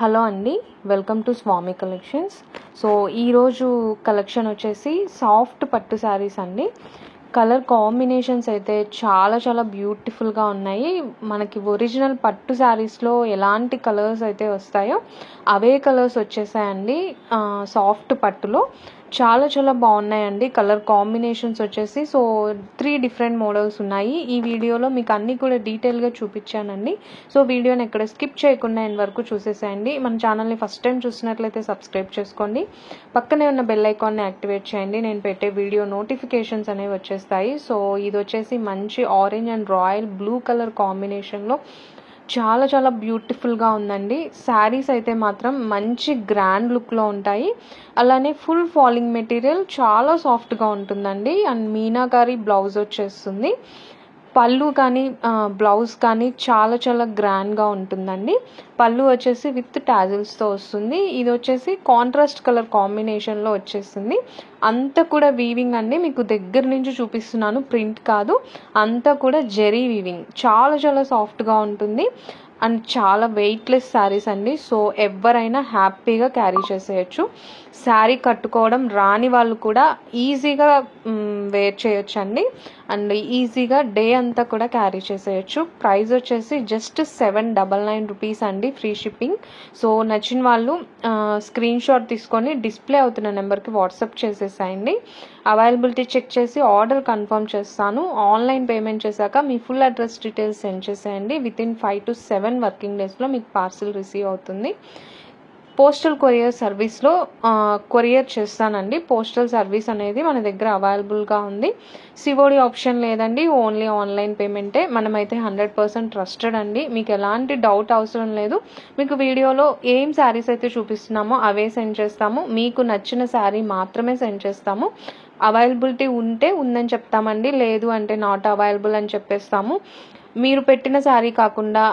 Hello అండి, welcome to Swami collections. So ఈరోజు collection వచ్చేసి సాఫ్ట్ పట్టు శారీస్ అండి. కలర్ కాంబినేషన్స్ అయితే చాలా బ్యూటిఫుల్గా ఉన్నాయి. మనకి ఒరిజినల్ పట్టు శారీస్లో ఎలాంటి కలర్స్ అయితే వస్తాయో అవే కలర్స్ వచ్చేసాయండి. సాఫ్ట్ పట్టులో చాలా బాగున్నాయండి. కలర్ కాంబినేషన్స్ వచ్చేసి 3 డిఫరెంట్ మోడల్స్ ఉన్నాయి. ఈ వీడియోలో మీకు అన్నీ కూడా డీటెయిల్గా చూపించానండి. సో వీడియోని ఎక్కడ స్కిప్ చేయకుండా ఎండ్ వరకు చూసేసేయండి. మన ఛానల్ని ఫస్ట్ టైం చూసినట్లయితే సబ్స్క్రైబ్ చేసుకోండి. పక్కనే ఉన్న బెల్ ఐకాన్ని యాక్టివేట్ చేయండి. నేను పెట్టే వీడియో నోటిఫికేషన్స్ అనేవి వచ్చేస్తాయి. సో ఇది వచ్చేసి మంచి orange and royal blue colour కాంబినేషన్లో చాలా బ్యూటిఫుల్గా ఉందండి. శారీస్ అయితే మాత్రం మంచి గ్రాండ్ లుక్లో ఉంటాయి. అలానే ఫుల్ ఫాలింగ్ మెటీరియల్ చాలా సాఫ్ట్గా ఉంటుందండి. అండ్ మీనాకారి బ్లౌజ్ వచ్చేస్తుంది. పళ్ళు కానీ బ్లౌజ్ కానీ చాలా గ్రాండ్గా ఉంటుందండి. పళ్ళు వచ్చేసి విత్ టాజిల్స్తో వస్తుంది. ఇది వచ్చేసి కాంట్రాస్ట్ కలర్ కాంబినేషన్లో వచ్చేసింది. అంతా కూడా వీవింగ్ అండి. మీకు దగ్గర నుంచి చూపిస్తున్నాను, ప్రింట్ కాదు. అంతా కూడా జెరీ వీవింగ్. చాలా సాఫ్ట్గా ఉంటుంది అండ్ చాలా వెయిట్లెస్ శారీస్ అండి. సో ఎవరైనా హ్యాపీగా క్యారీ చేసేయచ్చు. శారీ కట్టుకోవడం రాని వాళ్ళు కూడా ఈజీగా వేర్ చేయొచ్చు అండి. అండ్ ఈజీగా డే అంతా కూడా క్యారీ చేసేయచ్చు. ప్రైస్ వచ్చేసి జస్ట్ 799 రూపీస్ అండి, ఫ్రీ షిప్పింగ్. సో నచ్చిన వాళ్ళు స్క్రీన్ షాట్ తీసుకొని డిస్ప్లే అవుతున్న నెంబర్కి వాట్సాప్ చేసేసాయండి. అవైలబిలిటీ చెక్ చేసి ఆర్డర్ కన్ఫర్మ్ చేస్తాను. ఆన్లైన్ పేమెంట్ చేశాక మీ ఫుల్ అడ్రస్ డీటెయిల్స్ సెండ్ చేసేయండి. వితిన్ 5 to 7 వర్కింగ్ డేస్లో మీకు పార్సిల్ రిసీవ్ అవుతుంది. పోస్టల్ కొరియర్ సర్వీస్లో కొరియర్ చేస్తానండి. పోస్టల్ సర్వీస్ అనేది మన దగ్గర అవైలబుల్గా ఉంది. సిఓడి ఆప్షన్ లేదండి, ఓన్లీ ఆన్లైన్ పేమెంటే. మనమైతే 100% ట్రస్టెడ్ అండి. మీకు ఎలాంటి డౌట్ అవసరం లేదు. మీకు వీడియోలో ఏం శారీస్ అయితే చూపిస్తున్నామో అవే సెండ్ చేస్తాము. మీకు నచ్చిన శారీ మాత్రమే సెండ్ చేస్తాము. అవైలబిలిటీ ఉంటే ఉందని చెప్తామండి, లేదు అంటే నాట్ అవైలబుల్ అని చెప్పేస్తాము. మీరు పెట్టిన శారీ కాకుండా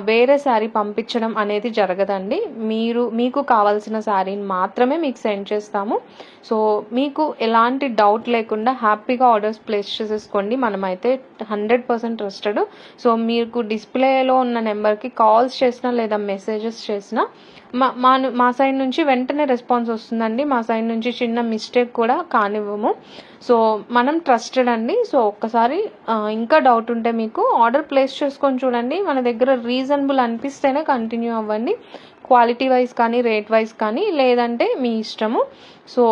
వేరే శారీ పంపించడం అనేది జరగదండి. మీకు కావాల్సిన శారీని మాత్రమే మీకు సెండ్ చేస్తాము. సో మీకు ఎలాంటి డౌట్ లేకుండా హ్యాపీగా ఆర్డర్స్ ప్లేస్ చేసేసుకోండి. మనమైతే 100% ట్రస్టెడ్. సో మీకు డిస్ప్లేలో ఉన్న నెంబర్కి కాల్స్ చేసినా లేదా మెసేజెస్ చేసినా మా సైడ్ నుంచి వెంటనే రెస్పాన్స్ వస్తుందండి. మా సైడ్ నుంచి చిన్న మిస్టేక్ కూడా కానివ్వము. సో మనం ట్రస్టెడ్ అండి. సో ఒక్కసారి ఇంకా డౌట్ ఉంటే మీకు ఆర్డర్ ప్లేస్ చేసుకొని చూడండి. మన దగ్గర రీజనబుల్ అనిపిస్తేనే కంటిన్యూ అవ్వండి. క్వాలిటీ వైజ్ కానీ రేట్ వైజ్ కానీ, లేదంటే మీ ఇష్టము. సో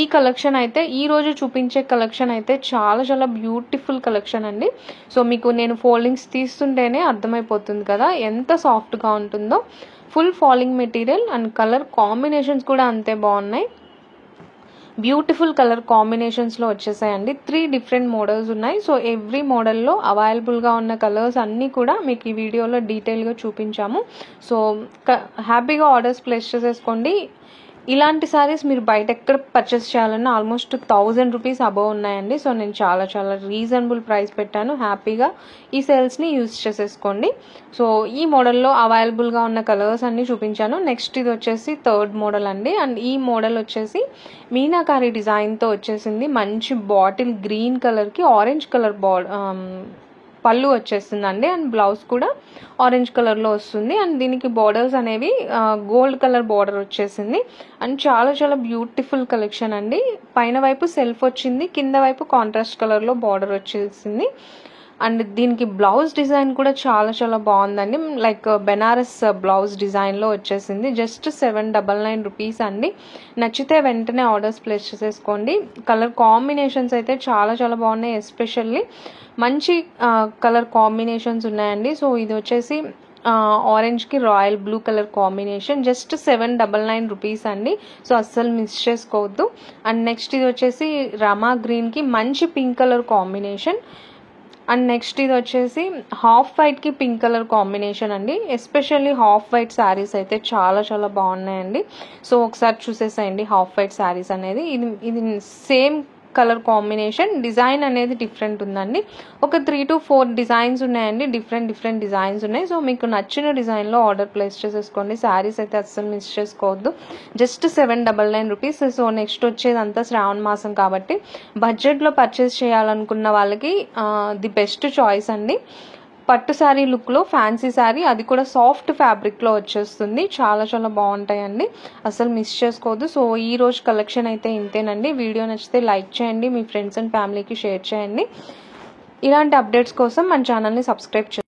ఈ కలెక్షన్ అయితే ఈరోజు చూపించే కలెక్షన్ అయితే చాలా బ్యూటిఫుల్ కలెక్షన్ అండి. సో మీకు నేను ఫోల్డింగ్స్ తీస్తుంటేనే అర్థమైపోతుంది కదా ఎంత సాఫ్ట్గా ఉంటుందో. Full falling material and colour combinations కూడా అంతే బాగున్నాయి. బ్యూటిఫుల్ కలర్ కాంబినేషన్స్లో వచ్చేసాయండి. 3 డిఫరెంట్ మోడల్స్ ఉన్నాయి. సో ఎవ్రీ మోడల్లో అవైలబుల్గా ఉన్న కలర్స్ అన్నీ కూడా మీకు ఈ వీడియోలో డీటెయిల్గా చూపించాము. సో హ్యాపీగా ఆర్డర్స్ ప్లేస్ చేసేసుకోండి. ఇలాంటి శారీస్ మీరు బయట ఎక్కడ పర్చేస్ చేయాలన్నా ఆల్మోస్ట్ 1000 రూపీస్ అబవ్ ఉన్నాయండి. సో నేను చాలా రీజనబుల్ ప్రైస్ పెట్టాను. హ్యాపీగా ఈ సేల్స్ని యూజ్ చేసేసుకోండి. సో ఈ మోడల్లో అవైలబుల్గా ఉన్న కలర్స్ అన్నీ చూపించాను. నెక్స్ట్ ఇది వచ్చేసి 3rd మోడల్ అండి. అండ్ ఈ మోడల్ వచ్చేసి మీనాకారి డిజైన్తో వచ్చేసింది. మంచి బాటిల్ గ్రీన్ కలర్కి ఆరెంజ్ కలర్ పళ్ళు వచ్చేస్తుందండి. అండ్ బ్లౌజ్ కూడా ఆరెంజ్ కలర్లో వస్తుంది. అండ్ దీనికి బార్డర్స్ అనేవి గోల్డ్ కలర్ బార్డర్ వచ్చేసింది. అండ్ చాలా బ్యూటిఫుల్ కలెక్షన్ అండి. పైన వైపు సెల్ఫ్ వచ్చింది, కింద వైపు కాంట్రాస్ట్ కలర్లో బార్డర్ వచ్చేసింది. అండ్ దీనికి బ్లౌజ్ డిజైన్ కూడా చాలా బాగుందండి. లైక్ బెనారస్ బ్లౌజ్ డిజైన్లో వచ్చేసింది. జస్ట్ 799 రూపీస్ అండి. నచ్చితే వెంటనే ఆర్డర్స్ ప్లేస్ చేసేసుకోండి. కలర్ కాంబినేషన్స్ అయితే చాలా బాగున్నాయి. ఎస్పెషల్లీ మంచి కలర్ కాంబినేషన్స్ ఉన్నాయండి. సో ఇది వచ్చేసి ఆరెంజ్కి royal blue colour combination. Just 799 rupees అండి. సో అస్సలు మిస్ చేసుకోవద్దు. అండ్ నెక్స్ట్ ఇది వచ్చేసి రమా గ్రీన్కి మంచి pink colour combination. And next ఇది వచ్చేసి హాఫ్ వైట్కి పింక్ కలర్ కాంబినేషన్ అండి. ఎస్పెషల్లీ హాఫ్ వైట్ శారీస్ అయితే చాలా బాగున్నాయండి. సో ఒకసారి చూసేసేయండి హాఫ్ వైట్ శారీస్ అనేది. ఇది సేమ్ కలర్ కాంబినేషన్, డిజైన్ అనేది డిఫరెంట్ ఉందండి. ఒక 3 to 4 డిజైన్స్ ఉన్నాయండి. డిఫరెంట్ డిజైన్స్ ఉన్నాయి. సో మీకు నచ్చిన డిజైన్లో ఆర్డర్ ప్లేస్ చేసేసుకోండి. శారీస్ అయితే అస్సలు మిస్ చేసుకోవద్దు. Just 799 rupees. సో నెక్స్ట్ వచ్చేదంతా శ్రావణ మాసం కాబట్టి బడ్జెట్లో పర్చేస్ చేయాలనుకున్న వాళ్ళకి ది బెస్ట్ చాయిస్ అండి. పట్టు శారీ లుక్లో ఫ్యాన్సీ శారీ, అది కూడా సాఫ్ట్ ఫ్యాబ్రిక్లో వచ్చేస్తుంది. చాలా చాలా బాగుంటాయండి, అసలు మిస్ చేసుకోవద్దు. సో ఈ రోజు కలెక్షన్ అయితే ఇంతేనండి. వీడియో నచ్చితే లైక్ చేయండి, మీ ఫ్రెండ్స్ అండ్ ఫ్యామిలీకి షేర్ చేయండి. ఇలాంటి అప్డేట్స్ కోసం మన ఛానల్ని సబ్స్క్రైబ్ చేయండి.